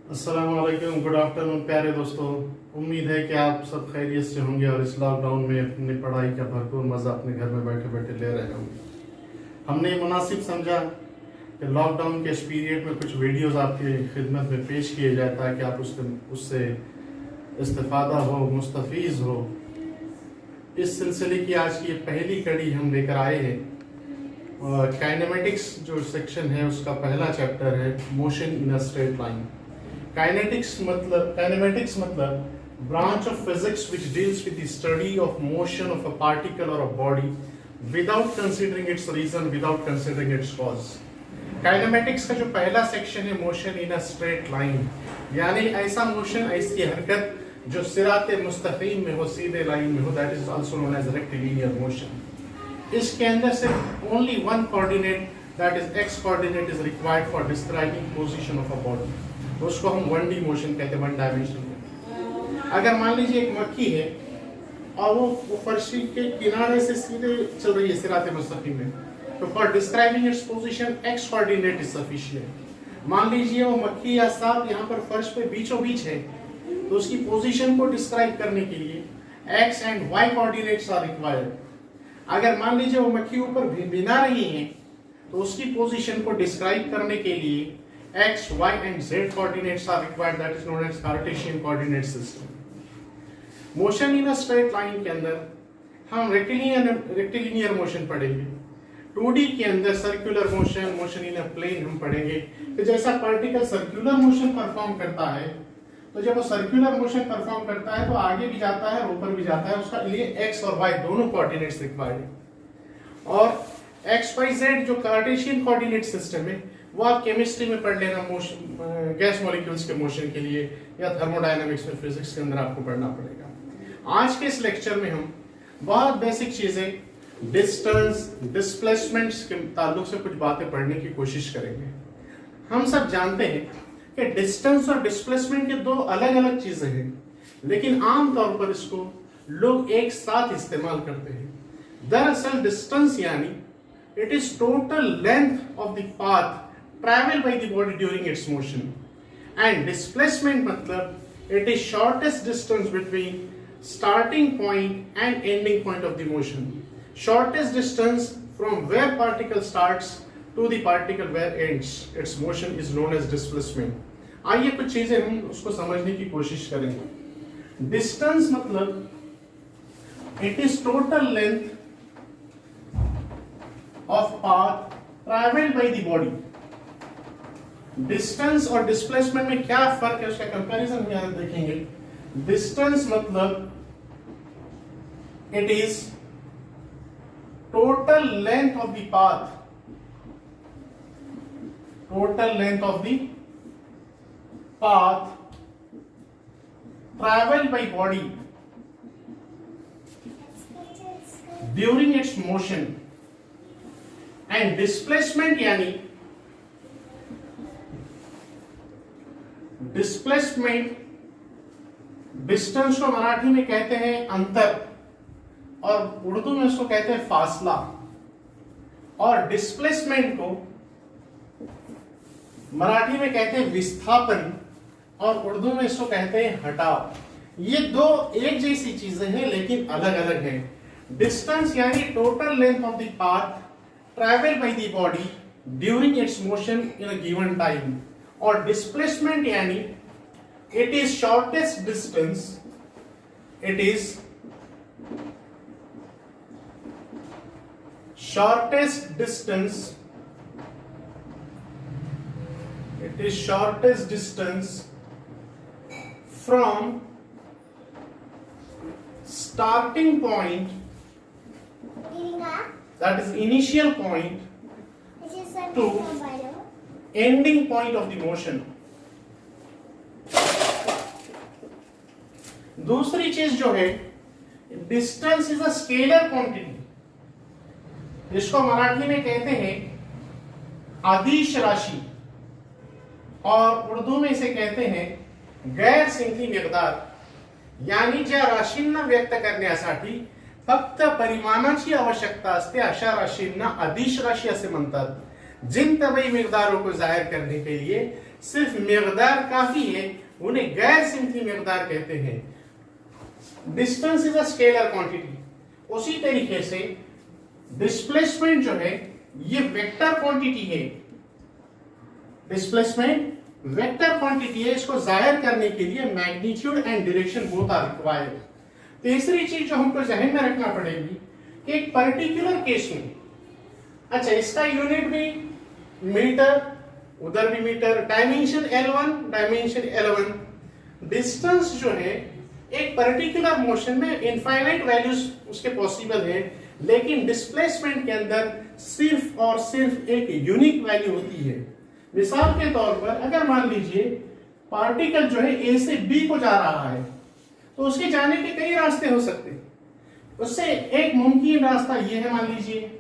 अस्सलाम वालेकुम, good afternoon प्यारे दोस्तों। उम्मीद है कि आप सब खैरियत से होंगे और इस लॉकडाउन में अपनी पढ़ाई का भरपूर मज़ा अपने घर में बैठे बैठे ले रहे होंगे। हमने ये मुनासिब समझा कि लॉकडाउन के इस पीरियड में कुछ वीडियोस आपकी खिदमत में पेश किए जाए ताकि आप उससे इस्तिफादा हो, मुस्तफ़ीज़ हो। इस सिलसिले की आज की ये पहली कड़ी हम लेकर आए हैं। काइनेमेटिक्स जो सेक्शन है उसका पहला चैप्टर है motion in a straight line. Kinematics मतलब branch of physics which deals with the study of motion of a particle or a body without considering its reason, without considering its cause. Kinematics का जो पहला section है motion in a straight line, यानी ऐसा motion, ऐसी हरकत जो सिरात मुस्तकीम में हो, सीधे लाइन में हो, that is also known as rectilinear motion. इसके अंदर सिर्फ only one coordinate that is x coordinate is required for describing position of a body. तो उसको हम 1D मोशन कहते हैं, 1 डायमेंशनल। अगर मान लीजिए एक मक्खी है और वो फर्शी के किनारे से सीधे चल रही है सिरात मुस्तकीम में, तो for describing its position x coordinate is sufficient. मान लीजिए वो मक्खी या सांप यहाँ पर फर्श पे बीचों बीच है, तो उसकी पोजीशन को डिस्क्राइब करने के लिए x and y coordinates are required. अगर मान लीजिए वो मक्खी ऊपर बिना रही है, तो उसकी पोजीशन को डिस्क्राइब करने के लिए x, y and z coordinates are required, that is known as Cartesian coordinate system. Motion in a straight line के अंदर हम रेक्टिलिनियर मोशन पढ़ेंगे। 2D के अंदर circular motion, motion in a plane हम पढ़ेंगे। तो जैसा पार्टिकल सर्कुलर मोशन परफॉर्म करता है, तो जब वो सर्कुलर मोशन परफॉर्म करता है तो आगे भी जाता है और ऊपर भी जाता है, उसका लिए x और y दोनों कोऑर्डिनेट्स रिक्वायर्ड है। और x, y, z जो कार्टेशियन कोऑर्डिनेट सिस्टम है वो आप केमिस्ट्री में पढ़ लेना, मोशन गैस मॉलिक्यूल्स के मोशन के लिए, या थर्मोडायनामिक्स में, फिजिक्स के अंदर आपको पढ़ना पड़ेगा। आज के इस लेक्चर में हम बहुत बेसिक चीजें डिस्टेंस, डिस्प्लेसमेंट्स के ताल्लुक से कुछ बातें पढ़ने की कोशिश करेंगे। हम सब जानते हैं कि डिस्टेंस और डिस्प्लेसमेंट के दो अलग अलग चीजें हैं, लेकिन आमतौर पर इसको लोग एक साथ इस्तेमाल करते हैं। दरअसल डिस्टेंस यानी it is total length of the path travel by the body during its motion, and displacement matlab it is shortest distance between starting point and ending point of the motion, shortest distance from where particle starts to the particle where ends its motion is known as displacement। आइए कुछ चीजें हम उसको समझने की कोशिश करेंगे। Distance मतलब it is total length of path travelled by the body. Distance और डिस्प्लेसमेंट में क्या फर्क है उसका कंपैरिजन हम यहां देखेंगे। डिस्टेंस मतलब it is total length of the path, total length of the path travelled by body during its motion. And displacement यानी डिस्प्लेसमेंट, डिस्टेंस को मराठी में कहते हैं अंतर और उर्दू में उसको कहते हैं फासला, और डिस्प्लेसमेंट को मराठी में कहते हैं विस्थापन और उर्दू में इसको कहते हैं हटाव। ये दो एक जैसी चीजें हैं लेकिन अलग अलग हैं। डिस्टेंस यानी total length of the path travel by the body during its motion in a given time, और डिस्प्लेसमेंट यानी it is shortest distance, it is shortest distance, it is shortest distance from starting point, that is initial point, to ending point of the motion। दूसरी चीज जो है, distance is a scalar quantity, इसको मराठी में कहते हैं अदिश राशि और उर्दू में इसे कहते हैं गैर संख्यी मिकदार। यानी ज्या राशींना व्यक्त करण्यासाठी फक्त परिमाणाची आवश्यकता असते अशा राशींना अदिश राशी असे म्हणतात। जिन तबई मिकदारों को जाहिर करने के लिए सिर्फ मिकदार काफी है, उन्हें गैर सिमती मिकदार कहते हैं। Distance is a scalar quantity. उसी तरीके से डिस्प्लेसमेंट जो है ये वेक्टर क्वांटिटी है। डिस्प्लेसमेंट वेक्टर क्वांटिटी है, इसको जाहिर करने के लिए magnitude and direction both are required. तीसरी चीज जो हमको जहन में रखना पड़ेगी कि एक पर्टिकुलर केस में, अच्छा इसका यूनिट भी मीटर, उधर भी metre, dimension L1, dimension L1, distance जो है एक पर्टिकुलर मोशन में इनफाइनाइट वैल्यूज उसके पॉसिबल है, लेकिन डिस्प्लेसमेंट के अंदर सिर्फ और सिर्फ एक यूनिक वैल्यू होती है। मिसाल के तौर पर अगर मान लीजिए पार्टिकल जो है A से B को जा रहा है, तो उसके जाने के कई रास्ते हो सकते हैं। उससे एक मुमकिन रास्ता ये है, मान लीजिए,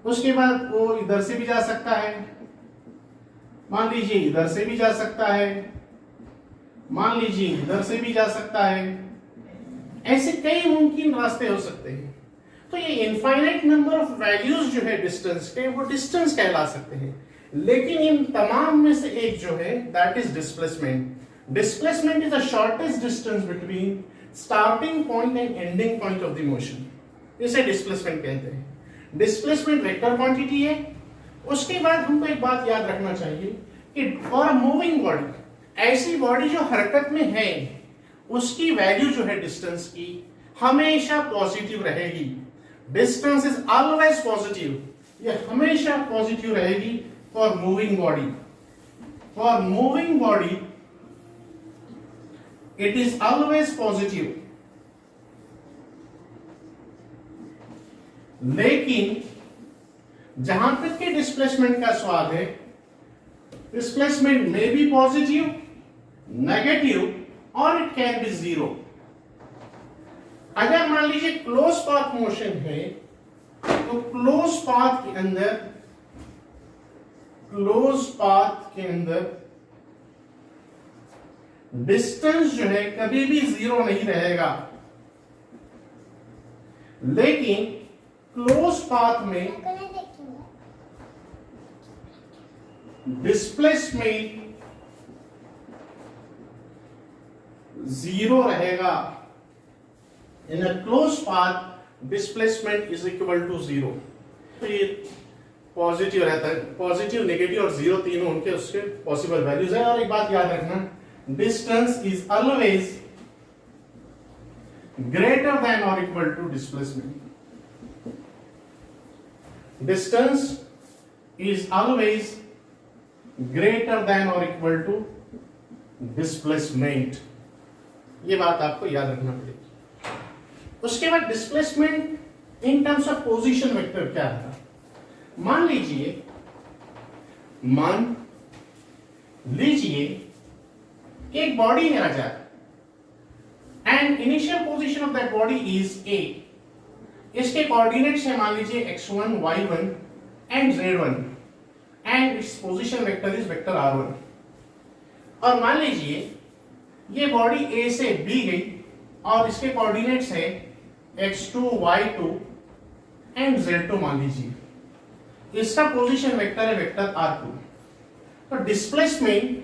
उसके बाद वो इधर से भी जा सकता है, मान लीजिए इधर से भी जा सकता है, मान लीजिए इधर से भी जा सकता है। ऐसे कई मुमकिन रास्ते हो सकते हैं। तो ये इनफाइनाइट नंबर ऑफ वैल्यूज जो है डिस्टेंस के, वो डिस्टेंस कहला सकते हैं। लेकिन इन तमाम में से एक जो है that is displacement. Displacement is the shortest distance between starting point and ending point of the motion, इसे डिस्प्लेसमेंट कहते हैं। डिस्प्लेसमेंट वेक्टर क्वांटिटी है। उसके बाद हमको एक बात याद रखना चाहिए कि फॉर मूविंग बॉडी, ऐसी बॉडी जो हरकत में है, उसकी वैल्यू जो है डिस्टेंस की हमेशा पॉजिटिव रहेगी। डिस्टेंस इज ऑलवेज पॉजिटिव, ये हमेशा पॉजिटिव रहेगी for moving body. For moving body it is always positive. लेकिन जहां तक के डिस्प्लेसमेंट का सवाल है, डिस्प्लेसमेंट में बी पॉजिटिव, नेगेटिव और इट कैन बी जीरो। अगर मान लीजिए क्लोज पाथ मोशन है, तो क्लोज पाथ के अंदर डिस्टेंस जो है कभी भी जीरो नहीं रहेगा। लेकिन क्लोज पाथ में डिस्प्लेसमेंट जीरो रहेगा। In a close path displacement is equal to zero. तो ये पॉजिटिव रहता है, पॉजिटिव, नेगेटिव और जीरो तीनों उनके उसके पॉसिबल वैल्यूज है। और एक बात याद रखना, distance is always greater than और equal to displacement. Distance is always greater than और इक्वल टू डिस्प्लेसमेंट। ये बात आपको याद रखना पड़ेगी। उसके बाद displacement in terms of position vector क्या था। मान लीजिए कि एक बॉडी है राजा, and initial position of that body is A. इसके कोऑर्डिनेट्स है मान लीजिए x1, y1 and z1, and its position vector is vector r1। और मान लीजिए ये बॉडी A से B गई और इसके कोऑर्डिनेट्स है x2, y2 एंड z2 मान लीजिए। इसका पोजीशन वेक्टर है वेक्टर r2। तो displacement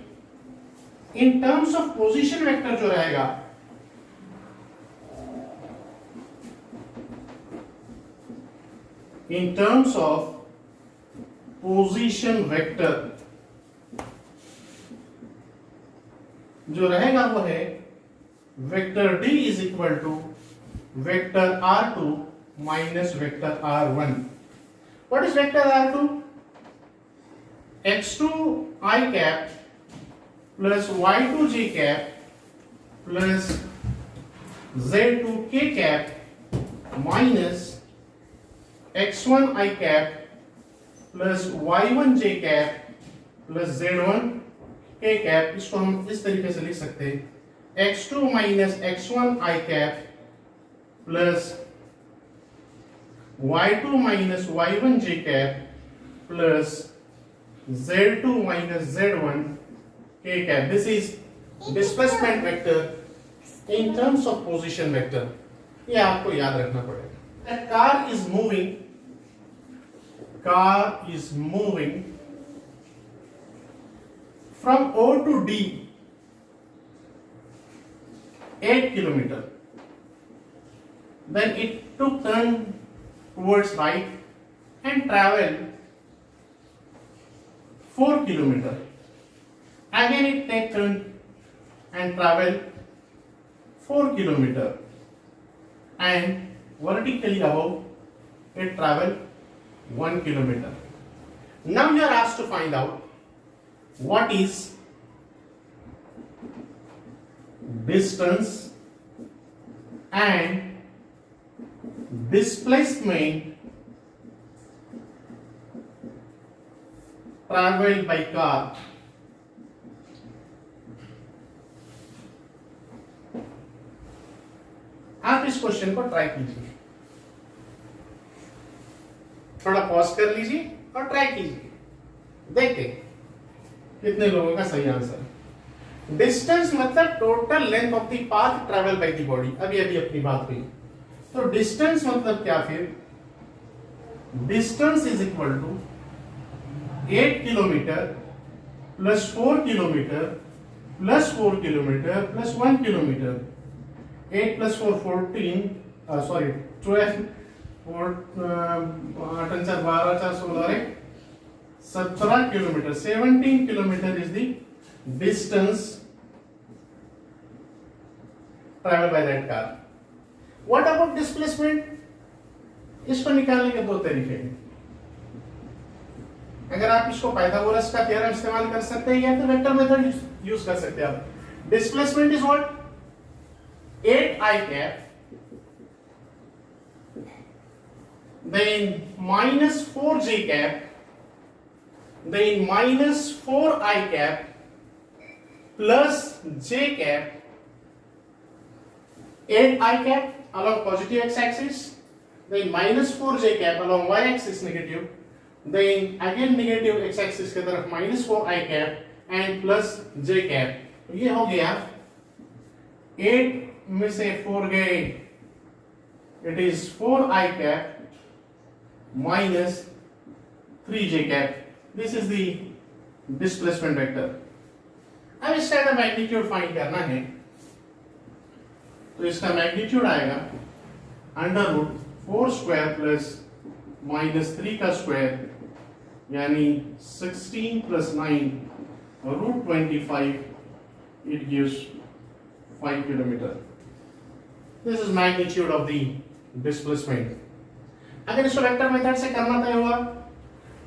in terms of position vector जो रहेगा, in terms of position vector जो रहेगा वो है vector d is equal to vector r2 minus vector r1। What is vector r2? x2 i cap plus y2 j cap plus z2 k cap minus x1 i cap plus y1 j cap plus z1 k cap. इसको हम इस तरीके से लिख सकते हैं x2 minus x1 i cap plus y2 minus y1 j cap plus z2 minus z1 k cap. This is displacement vector in terms of position vector. ये आपको याद रखना पड़ेगा। Car is moving, car is moving from O to D 8 kilometer, then it took turn towards right and traveled 4 kilometer. Again it take turn and travel 4 kilometer, and vertically above it travel 1 kilometer. Now you are asked to find out what is distance and displacement traveled by car आप इस question को try कीजिए, थोड़ा pause कर लीजिए और try कीजिए, देखते कितने लोगों का सही आंसर। डिस्टेंस मतलब total length of the path travel by the body. अभी अभी अपनी बात हुई, तो डिस्टेंस मतलब क्या फिर? Distance is equal to 8 kilometre plus 4 kilometre plus 4 kilometre plus 1 kilometre. 8 plus 4 14 sorry 12 4 8 4 12 4 16 17 kilometre. 17 kilometre is the distance travel by that car. What about displacement? इसको निकालने के दो तरीके हैं। अगर आप इसको पाइथागोरस का थ्योरम इस्तेमाल कर सकते हैं या तो वेक्टर मेथड यूज कर सकते हैं आप। Displacement is what? 8 I cap then minus 4 j cap then minus 4 I cap plus j cap 8 I cap along positive x axis then minus 4 j cap along y axis negative then again negative x axis के तरफ minus 4 I cap and plus j cap। तो ये हो गया 8 में से 4 गए, it is 4 I cap minus 3 j cap। This is the displacement vector. अब इसका अगर मैग्नीट्यूड फाइंड करना है तो इसका मैग्नीट्यूड आएगा under root 4 square plus minus 3 का स्क्वायर यानी 16 plus 9 root 25। It gives 5 kilometre. This is magnitude of the displacement. अगर इसको वेक्टर मेथड से करना तय हुआ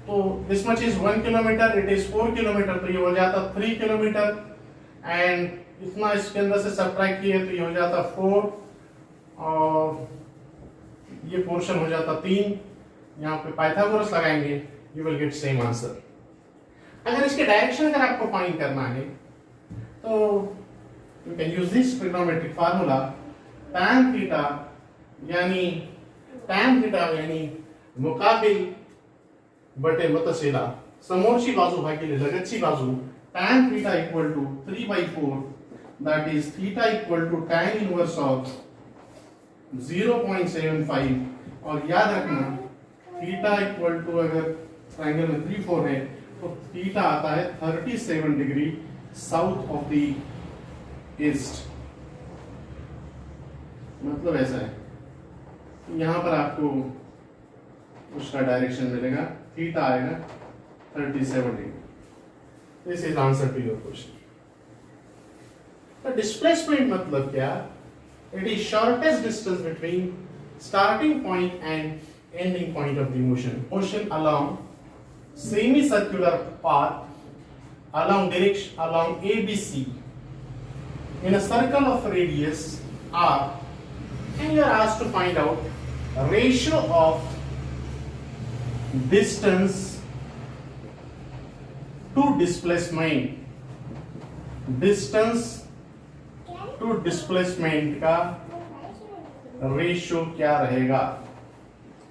तो this much is 1 kilometre, it is 4 kilometre, तो ये हो जाता 3 किलोमीटर एंड इतना इसके अंदर से सब्ट्रैक्ट किए तो ये हो जाता 4 और ये पोर्शन हो जाता 3। यहाँ पे पाइथागोरस लगाएंगे, you will get same answer। अगर इसके डायरेक्शन अगर आपको फाइंड करना है तो you can use this trigonometric formula tan theta यानी मुकाबिल बटे मतसिला समोरची बाजू भागिले लगतची बाजू tan theta equal to 3/4 that is theta equal to tan inverse of 0.75। और याद रखना theta equal to अगर ट्रायंगल में 3 4 है तो theta आता है 37 degree south of the east. मतलब ऐसा है यहां पर आपको उसका डायरेक्शन मिलेगा, थीटा आएगा 37 degree. This is answer to your question. तो डिस्प्लेसमेंट मतलब क्या? It is shortest distance between starting point and ending point of the motion. Motion along semi circular path along ABC in a circle of radius r, and you are asked to find out ratio of distance to displacement। distance to displacement का ratio क्या रहेगा?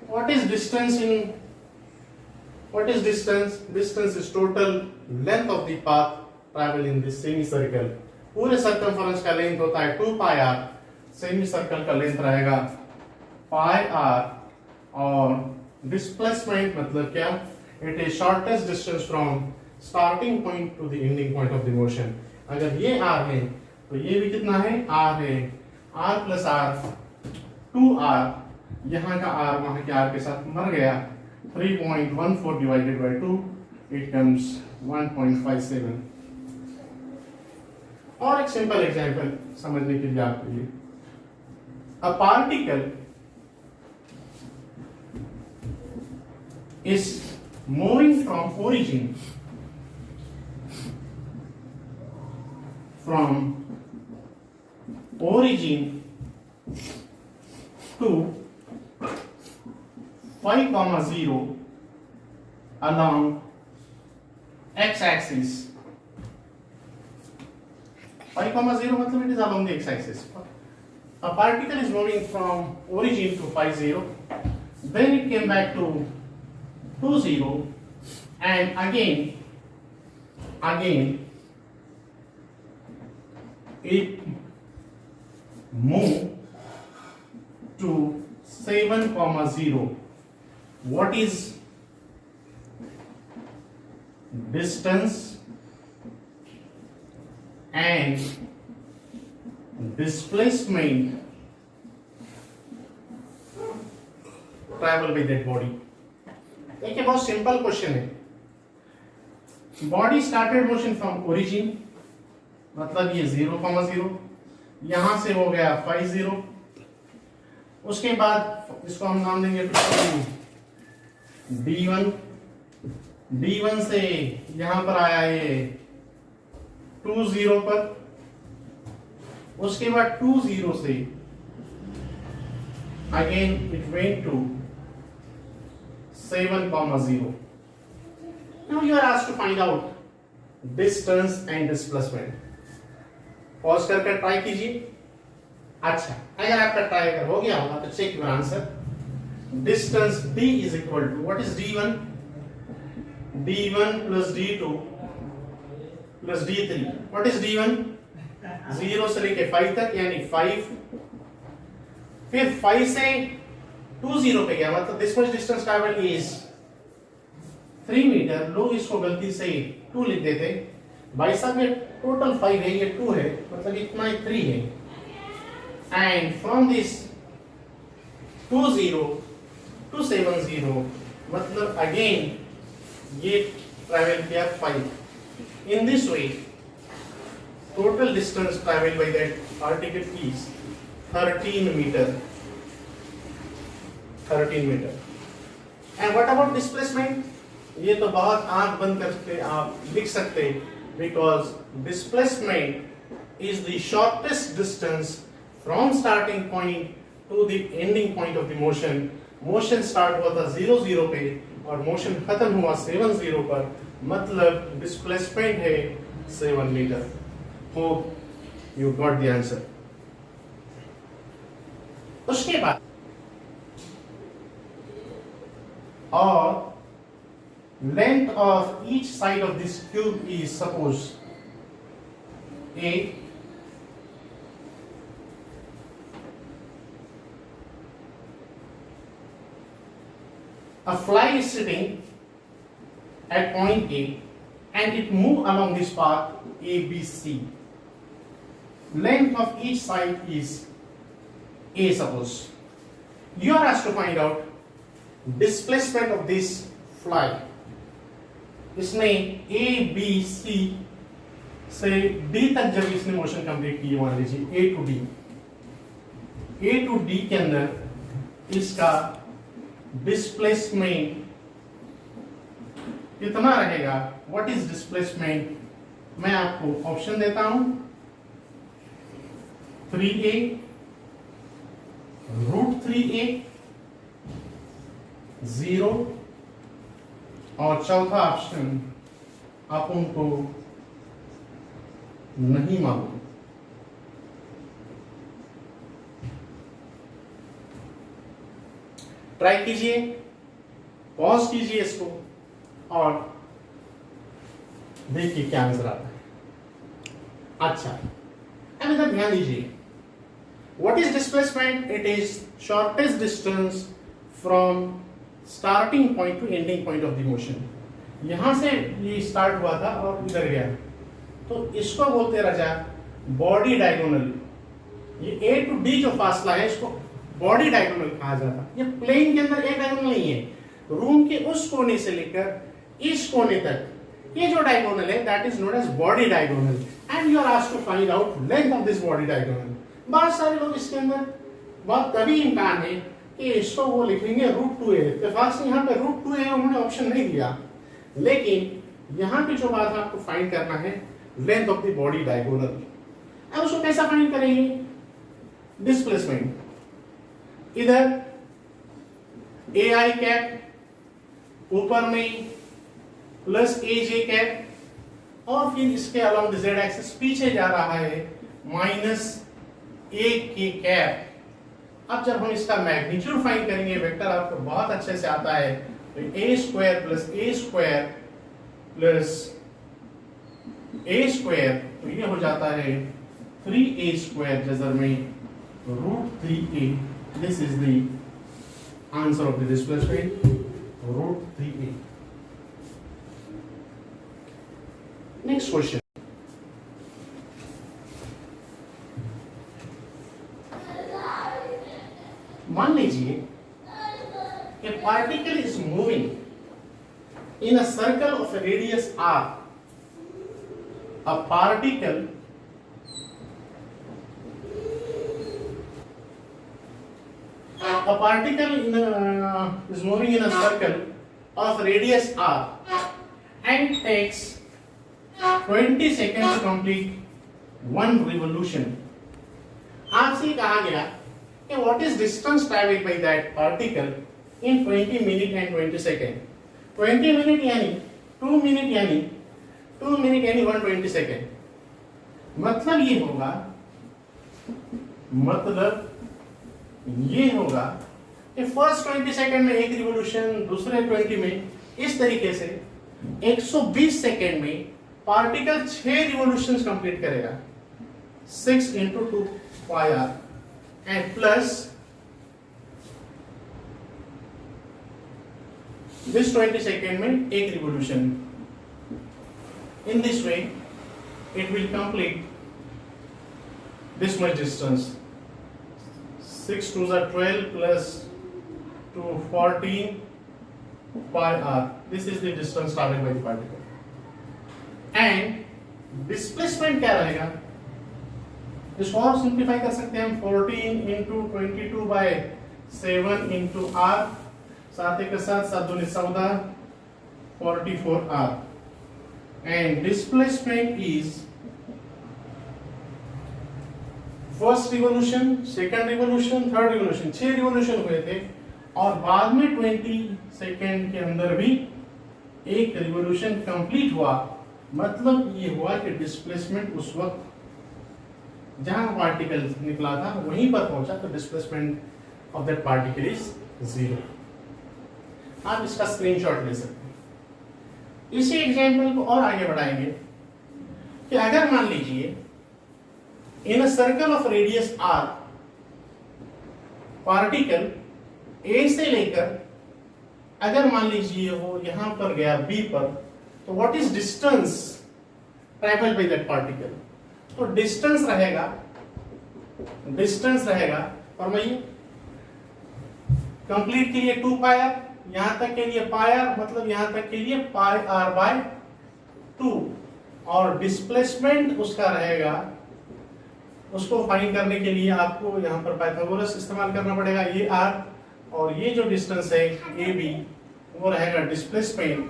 what is distance? Distance is total length of the path travel in this semicircle। पूरे circumference का length होता है 2 पाई r, semi circle का length रहेगा पाई r और डिस्प्लेसमेंट मतलब क्या? It is shortest distance from starting point to the ending point of the motion. अगर ये r है तो ये भी कितना है? r है। r प्लस r 2r, यहाँ का r वहां के r के साथ मर गया। 3.14 डिवाइडेड बाय 2 इट कम्स 1.57। और एक सिंपल एग्जांपल समझने के लिए आपके लिए, a particle is moving from origin to 5, 0 along x-axis. 5, 0 मतलब it is along the x-axis. A particle is moving from origin to 5, 0, then it came back to 2, 0, and again it moved to 7, 0. What is distance and displacement travel by that body? एक बहुत simple question है। Body started motion from origin, मतलब ये 0, 0, यहां से हो गया 5, 0। उसके बाद इसको हम नाम देंगे D1। D1 से यहां पर आया ये 2, 0 पर। उसके बाद 2, 0 से again it went to 7, 0. Now you are asked to find out distance and displacement. Pause करके ट्राई कीजिए। अच्छा, अगर आपका ट्राई अगर हो गया होगा तो check your answer. Distance d is equal to what is d1? d1 plus d2 plus d3. What is d1? 0 से लेके 5 तक, यानी 5। फिर 5 से 2, 0 पे गया, मतलब this much distance travel is 3 metre. लोग इसको गलती से 2 लिख देते। भाई साहब ये टोटल 5 है, ये 2 है, मतलब इतना 3 है। एंड फ्रॉम दिस 2, 0 to 7, 0, मतलब अगेन ये ट्रैवल किया 5। In this way total distance travel by that particle is 13 metre. 13 metre. And what about displacement? ये तो बहुत आंख बंद करके आप लिख सकते, because displacement is the shortest distance from starting point to the ending point of the motion. Motion start हुआ था 0, 0 पे और मोशन खत्म हुआ 7, 0 पर, मतलब डिस्प्लेसमेंट है 7 metre. Hope you got the answer. उसके बाद or length of each side of this cube is, suppose A, a fly is sitting at point A and it move along this path A, B, C. Length of each side is A, suppose. You are asked to find out displacement of this fly. इसने A B C से D तक जब इसने motion complete की, मान लीजिए ए to D के अंदर इसका डिस्प्लेसमेंट कितना रहेगा? What is displacement? मैं आपको ऑप्शन देता हूं, 3a, √3a, 0, और चौथा ऑप्शन आप उनको नहीं मालूम। ट्राई कीजिए, पॉज कीजिए इसको और देखिए क्या आंसर आता है। अच्छा, अब इधर ध्यान दीजिए। What is displacement? It is shortest distance from starting point to ending point of the motion. यहां से ये स्टार्ट हुआ था और इधर गया, तो इसको बोलते राजा बॉडी डायगोनल। ये ए टू डी जो फासला है इसको बॉडी डायगोनल कहा जाता है। ये प्लेन के अंदर एक डायगोनल नहीं है, रूम के उस कोने से लेकर इस कोने तक ये जो डायगोनल है that is known as body diagonal and you are asked to find out length of this body diagonal. बहुत सारे लोग इसके अंदर बहुत कभी इम्कान है कि इसको वो लिखेंगे √2a। इत्तेफाक से यहाँ पे √2a उन्होंने ऑप्शन नहीं दिया, लेकिन यहाँ पे जो बात आपको फाइंड करना है length of the body diagonal. अब उसको कैसा फाइंड करेंगे? डिस्प्लेसमेंट इधर ai कैप ऊपर में प्लस aj कैप और फिर इसके अलोंग द z एक्सिस पीछे जा रहा है -a कैप। अब जब हम इसका मैग्नीट्यूड फाइंड करेंगे, वेक्टर आपको बहुत अच्छे से आता है, तो a² plus a² plus a², तो ये हो जाता है 3a² जजर में √3a। This is the answer of the displacement, √3a। Next question, मान लीजिए a particle is moving in a circle of a radius r. A particle is moving in a circle of radius r and takes 20 seconds to complete one revolution. आपसे कहा गया कि what is distance traveled by that particle in 20 minutes and 20 seconds. 20 minute यानी 2 minute यानी 2 minute यानी 120 second. मतलब ये होगा कि फर्स्ट 20 सेकेंड में एक रिवोल्यूशन, दूसरे 20 में, इस तरीके से 120 सेकेंड में पार्टिकल 6 रिवोल्यूशंस कंप्लीट करेगा। 6 into 2 pi r and plus this 20 second में एक revolution. In this way it will complete this much distance. 6 2s are 12 plus 2 14 pi r. This is the distance traveled by the particle. And displacement क्या रहेगा? इसको और simplify कर सकते हैं हम। 14 into 22 by 7 into r, साथ के साथ 7 दूनी 14 44 r. And displacement is first revolution, second revolution, third revolution, 6 revolution हुए थे और बाद में 20 सेकेंड के अंदर भी एक रिवोल्यूशन कंप्लीट हुआ। मतलब ये हुआ कि डिस्प्लेसमेंट उस वक्त जहां पार्टिकल निकला था वहीं पर पहुंचा, तो displacement of that particle is 0। आप इसका स्क्रीनशॉट ले सकते हैं। इसी एग्जांपल को और आगे बढ़ाएंगे कि अगर मान लीजिए in a circle of radius r particle a से लेकर अगर मान लीजिए वो यहां पर गया b पर, तो what is distance travel by that particle? तो डिस्टेंस रहेगा फरमाइए कंप्लीट के लिए 2 पाई r, यहां तक के लिए पाई r, मतलब यहां तक के लिए पाई r बाय 2, और डिस्प्लेसमेंट उसका रहेगा। उसको फाइंड करने के लिए आपको यहां पर पाइथागोरस इस्तेमाल करना पड़ेगा। ये r और ये जो डिस्टेंस है AB वो रहेगा डिस्प्लेसमेंट,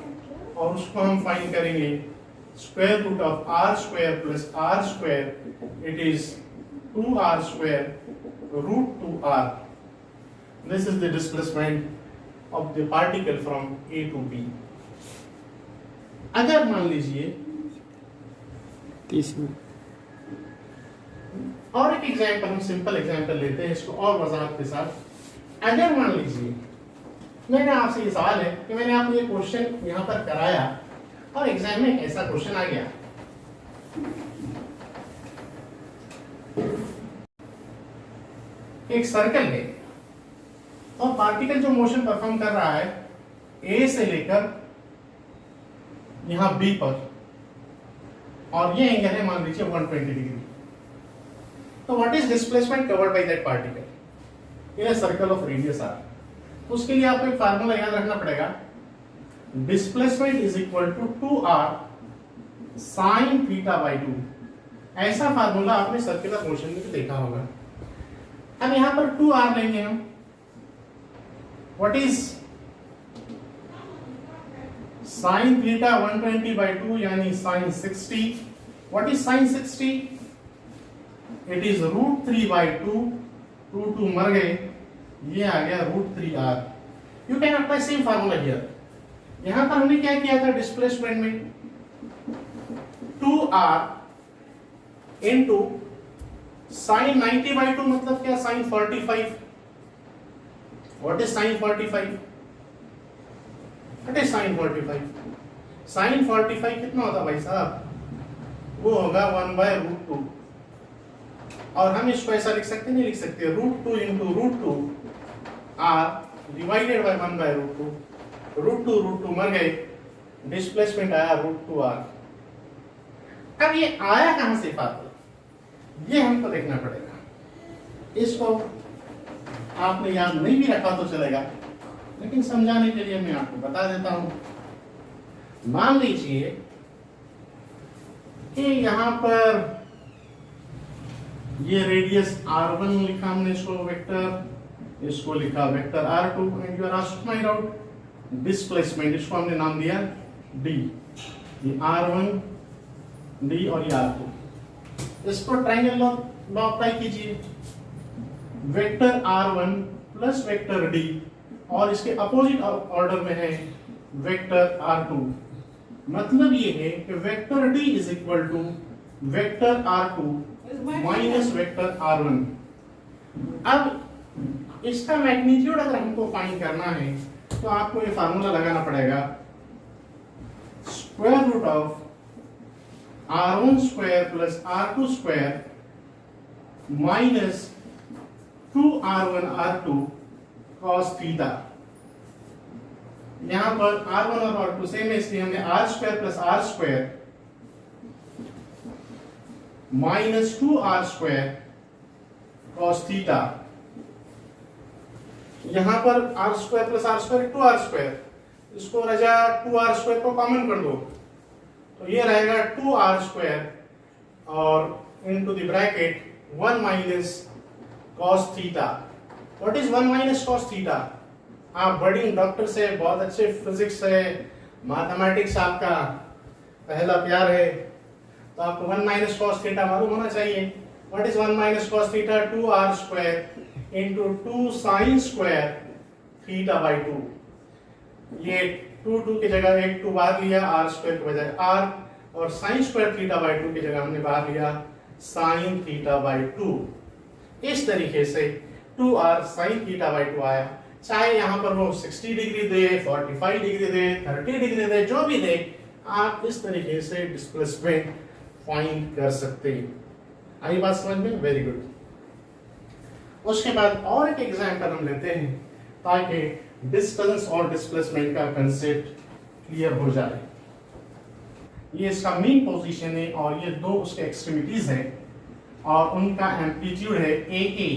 और उसको हम फाइंड करेंगे square root of r² plus r², it is 2r² √2r. This is the displacement of the particle from A to B. अगर मान लीजिए 30 मिनट और एक एग्जांपल, हम सिंपल एग्जांपल लेते हैं इसको और वजाहत के साथ। अगर मान लीजिए मैंने आपसे ये सवाल है कि मैंने आपको ये क्वेश्चन यहां पर कराया और एग्जाम में ऐसा क्वेश्चन आ गया, एक सर्कल है और पार्टिकल जो मोशन परफॉर्म कर रहा है ए से लेकर यहां बी पर, और ये एंगल है मान लीजिए 120 डिग्री। तो what is displacement covered by that particle in a circle of radius r? तो उसके लिए आपको एक फार्मूला याद रखना पड़ेगा, displacement is equal to 2r sin theta by 2। ऐसा फार्मूला आपने सर्कुलर मोशन में भी देखा होगा। अब यहां पर 2r लेंगे हम। What is sin theta 120 by 2 यानी sin 60। What is sin 60? It is √3 by 2, 2 मर गए, ये आ गया √3r। You can apply same formula here. यहां पर हमने क्या किया था डिस्प्लेसमेंट में, 2r इनटू sin 90 बाई 2 मतलब क्या, sin 45। What is sin 45? What is sin 45? sin 45 कितना होता भाई साहब? वो होगा 1/√2। और हम इसको ऐसा लिख सकते नहीं लिख सकते, √2 इंटू √2 r डिवाइडेड बाय 1/√2। √2 मर गए, डिस्प्लेसमेंट आया √2r। अब ये आया कहां से फार्मूला, ये हमको देखना पड़ेगा। इसको आपने याद नहीं भी रखा तो चलेगा, लेकिन समझाने के लिए मैं आपको बता देता हूं। मान लीजिए कि यहां पर ये रेडियस r1 लिखा हमने, इसको वेक्टर, इसको लिखा vector r2, and you are asked my out displacement, इसको हमने नाम दिया d। ये r1 d और ये r2। इसको ट्रायंगल लॉ अप्लाई कीजिए, vector r1 plus vector d और इसके अपोजिट ऑर्डर में है वेक्टर r2। मतलब ये है कि vector d is equal to vector r2 minus vector r1। अब इसका मैग्नीट्यूड अगर हमको फाइंड करना है तो आपको ये फार्मूला लगाना पड़ेगा, square root of r1 square plus r2 square minus 2r1 r2 cos theta. यहां पर r1 और r2 सेम है, इसलिए हमने r square plus r square minus 2r square cos theta. यहां पर r square plus r square 2r square, इसको रजा 2r square को कॉमन कर दो तो ये रहेगा 2r स्क्वायर और into the bracket 1 minus cos theta. What is 1 minus cos theta? आप बड़ी डॉक्टर से, बहुत अच्छे फिजिक्स है, मैथमेटिक्स आपका पहला प्यार है, तो आपको 1 माइनस cos थीटा मालूम होना चाहिए। What is 1 minus cos theta? 2r square into 2 sine square theta by 2। ये 2 की जगह एक 2 बाहर लिया, r स्क्वायर के बजाय r, और साइन स्क्वायर थीटा बाई 2 की जगह हमने बाहर लिया साइन थीटा बाई 2। इस तरीके से 2r साइन थीटा बाई 2 आया। चाहे यहां पर वो 60 डिग्री दे, 45 डिग्री दे, 30 डिग्री दे, जो भी दे, आप इस तरीके से डिस्प्लेसमेंट फाइंड कर सकते हैं। आई बात समझ में? Very good. उसके बाद और एक एग्जांपल हम लेते हैं ताकि डिस्टेंस और डिस्प्लेसमेंट का कंसेप्ट क्लियर हो जाए। ये इसका मेन पोजीशन है और ये दो उसके एक्सट्रीमिटीज हैं और उनका एम्पलीट्यूड है AA।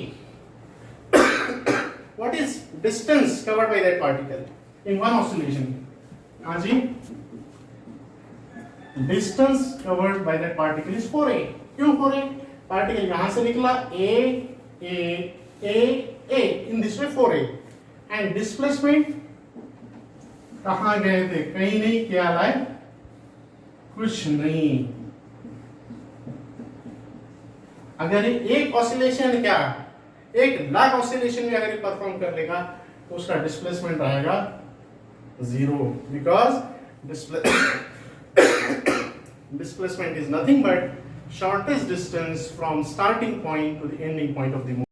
What is distance covered by that particle in one oscillation? हाँ जी, distance covered by that particle is 4a। क्यों 4a? पार्टिकल यहां से निकला A A A A, in this way 4a, and displacement कहां गए थे? कहीं नहीं, क्या लाए? कुछ नहीं। अगर एक ऑसिलेशन, क्या एक लाख ऑसिलेशन में अगर परफॉर्म कर लेगा तो उसका डिस्प्लेसमेंट आएगा 0, because displacement is nothing but shortest distance from starting point to the ending point of the movement.